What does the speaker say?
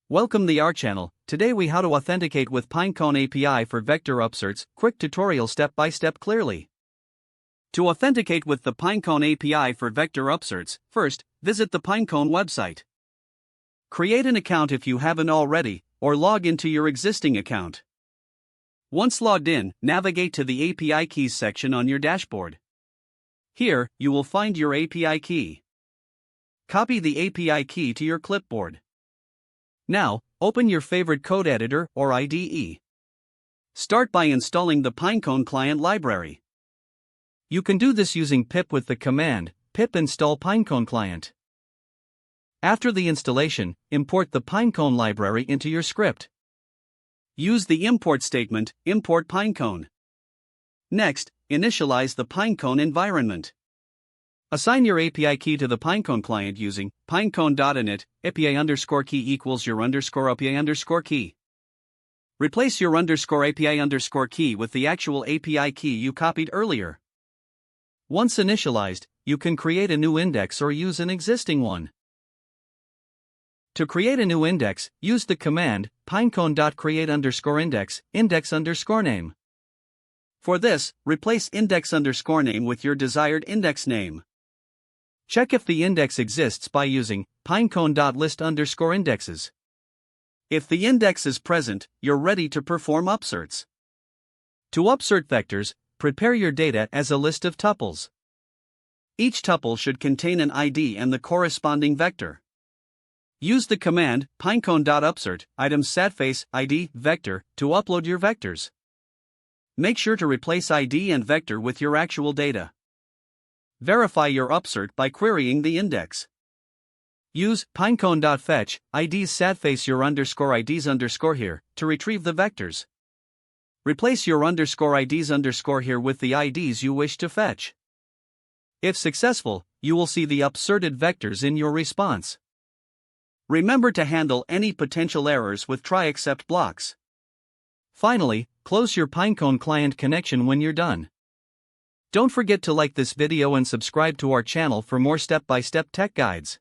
Welcome to our channel. Today we how to authenticate with Pinecone API for vector upserts. Quick tutorial step by step clearly. To authenticate with the Pinecone API for vector upserts, first, visit the Pinecone website. Create an account if you haven't already, or log into your existing account. Once logged in, navigate to the API keys section on your dashboard. Here, you will find your API key. Copy the API key to your clipboard. Now, open your favorite code editor or IDE. Start by installing the Pinecone client library. You can do this using pip with the command pip install Pinecone client. After the installation, import the Pinecone library into your script. Use the import statement, import Pinecone. Next, initialize the Pinecone environment. Assign your API key to the Pinecone client using pinecone.init API_key equals your _API key. Replace your _API key with the actual API key you copied earlier. Once initialized, you can create a new index or use an existing one. To create a new index, use the command pinecone.create_index index_name. For this, replace index_name with your desired index name. Check if the index exists by using pinecone.list_indexes. If the index is present, you're ready to perform upserts. To upsert vectors, prepare your data as a list of tuples. Each tuple should contain an ID and the corresponding vector. Use the command pinecone.upsert items satface ID vector to upload your vectors. Make sure to replace ID and vector with your actual data. Verify your upsert by querying the index. Use pinecone.fetch IDs satface your _IDs here to retrieve the vectors. Replace your _IDs here with the IDs you wish to fetch. If successful, you will see the upserted vectors in your response. Remember to handle any potential errors with try except blocks. Finally, close your Pinecone client connection when you're done. Don't forget to like this video and subscribe to our channel for more step-by-step tech guides.